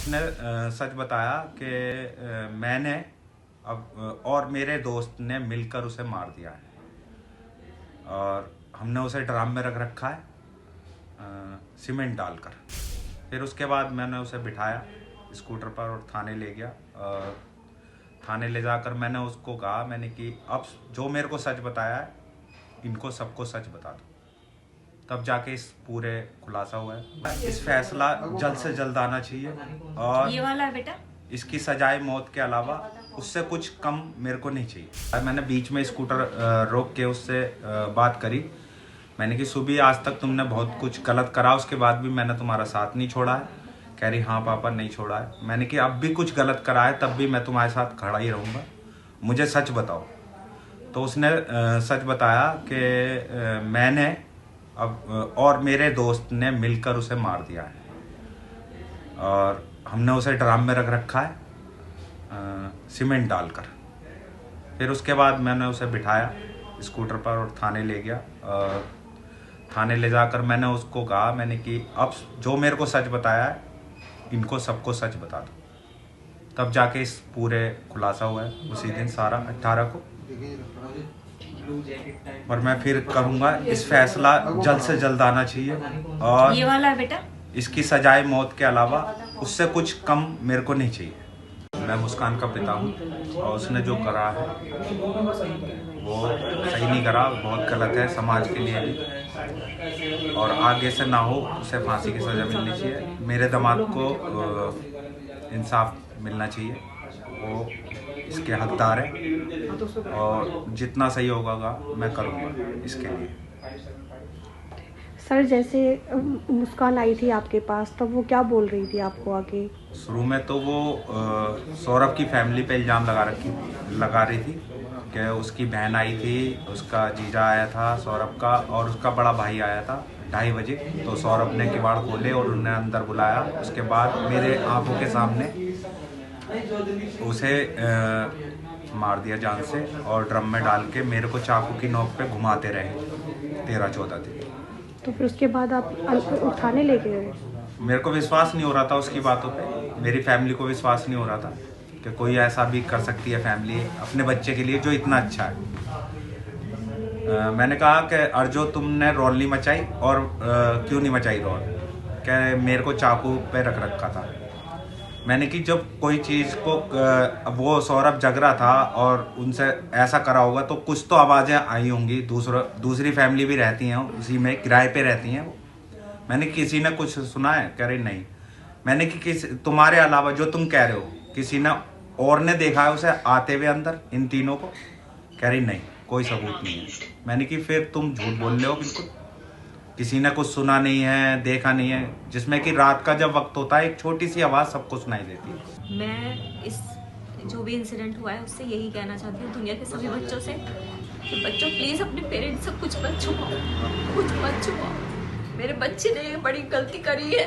उसने सच बताया कि मैंने और मेरे दोस्त ने मिलकर उसे मार दिया है और हमने उसे ड्राम में रख रखा है सीमेंट डालकर। फिर उसके बाद मैंने उसे बिठाया स्कूटर पर और थाने ले गया। और थाने ले जाकर मैंने उसको कहा, मैंने कि अब जो मेरे को सच बताया है इनको सबको सच बता दो। तब जाके इस पूरे खुलासा हुआ है। इस फैसला जल्द से जल्द आना चाहिए और ये वाला है बेटा, इसकी सजाए मौत के अलावा उससे कुछ कम मेरे को नहीं चाहिए। मैंने बीच में स्कूटर रोक के उससे बात करी। मैंने कि सुबह आज तक तुमने बहुत कुछ गलत करा, उसके बाद भी मैंने तुम्हारा साथ नहीं छोड़ा है। कह रही हाँ पापा नहीं छोड़ा है। मैंने कि अब भी कुछ गलत करा है तब भी मैं तुम्हारे साथ खड़ा ही रहूँगा, मुझे सच बताओ। तो उसने सच बताया कि मैंने और मेरे दोस्त ने मिलकर उसे मार दिया है और हमने उसे ड्राम में रख रखा है सीमेंट डालकर। फिर उसके बाद मैंने उसे बिठाया स्कूटर पर और थाने ले गया। और थाने ले जाकर मैंने उसको कहा, मैंने कि अब जो मेरे को सच बताया है इनको सबको सच बता दो। तब जाके इस पूरे खुलासा हुआ है उसी दिन 18 को। और मैं फिर करूँगा, इस फैसला जल्द से जल्द आना चाहिए और ये वाला है बेटा, इसकी सजाए मौत के अलावा उससे कुछ कम मेरे को नहीं चाहिए। मैं मुस्कान का पिता हूँ और उसने जो करा है वो सही नहीं करा, बहुत गलत है समाज के लिए भी। और आगे से ना हो, उसे फांसी की सज़ा मिलनी चाहिए। मेरे दामाद को इंसाफ मिलना चाहिए, वो इसके हकदार है और जितना सही होगा मैं करूँगा इसके लिए। सर, जैसे मुस्कान आई थी आपके पास तब वो क्या बोल रही थी आपको आगे? शुरू में तो वो सौरभ की फैमिली पे इल्ज़ाम लगा रही थी कि उसकी बहन आई थी, उसका जीजा आया था सौरभ का, और उसका बड़ा भाई आया था 2:30 बजे। तो सौरभ ने किवाड़ खोले और उन्हें अंदर बुलाया। उसके बाद मेरे आंखों के सामने उसे मार दिया जान से और ड्रम में डाल के मेरे को चाकू की नोक पे घुमाते रहे 13-14 दिन। तो फिर उसके बाद आप थाने लेके गए? मेरे को विश्वास नहीं हो रहा था उसकी बातों पे, मेरी फैमिली को विश्वास नहीं हो रहा था कि कोई ऐसा भी कर सकती है फैमिली अपने बच्चे के लिए जो इतना अच्छा है। मैंने कहा कि अर्जो तुमने रौल नहीं मचाई, और क्यों नहीं मचाई रौल? क्या मेरे को चाकू पे रख रखा था। मैंने कि जब कोई चीज़ को वो सौरभ जग रहा था और उनसे ऐसा करा होगा तो कुछ तो आवाज़ें आई होंगी। दूसरी फैमिली भी रहती हैं उसी में, किराए पे रहती हैं वो। मैंने किसी ने कुछ सुना है? कह रही नहीं। मैंने कि तुम्हारे अलावा जो तुम कह रहे हो किसी ने और ने देखा है उसे आते हुए अंदर इन तीनों को? कह रही नहीं, कोई सबूत नहीं है। मैंने कि फिर तुम झूठ बोल रहे हो बिल्कुल, किसी ने कुछ सुना नहीं है, देखा नहीं है, जिसमें कि रात का जब वक्त होता है एक छोटी सी आवाज़ सबको सुनाई देती है। मैं इस जो भी इंसिडेंट हुआ है उससे यही कहना चाहती हूँ दुनिया के सभी बच्चों से कि बच्चों प्लीज़ अपने पेरेंट्स से कुछ मत छुपाओ, कुछ मत छुपाओ। मेरे बच्चे ने ये बड़ी गलती करी है।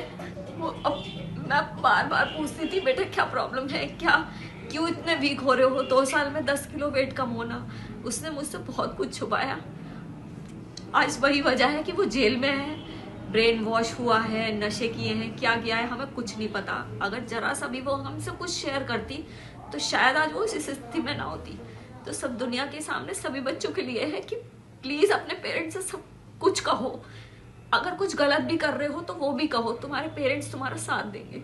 वो अब मैं बार बार पूछती थी, बेटा क्या प्रॉब्लम है, क्या क्यों इतने वीक हो रहे हो? 2 साल में 10 किलो वेट कम होना। उसने मुझसे बहुत कुछ छुपाया। आज वही वजह है कि वो जेल में है, ब्रेन वॉश हुआ है, नशे किए हैं, क्या किया है हमें कुछ नहीं पता। अगर जरा सा भी वो हमसे कुछ शेयर करती तो शायद आज वो इस स्थिति में ना होती। तो सब दुनिया के सामने सभी बच्चों के लिए है कि प्लीज अपने पेरेंट्स से सब कुछ कहो। अगर कुछ गलत भी कर रहे हो तो वो भी कहो, तुम्हारे पेरेंट्स तुम्हारा साथ देंगे।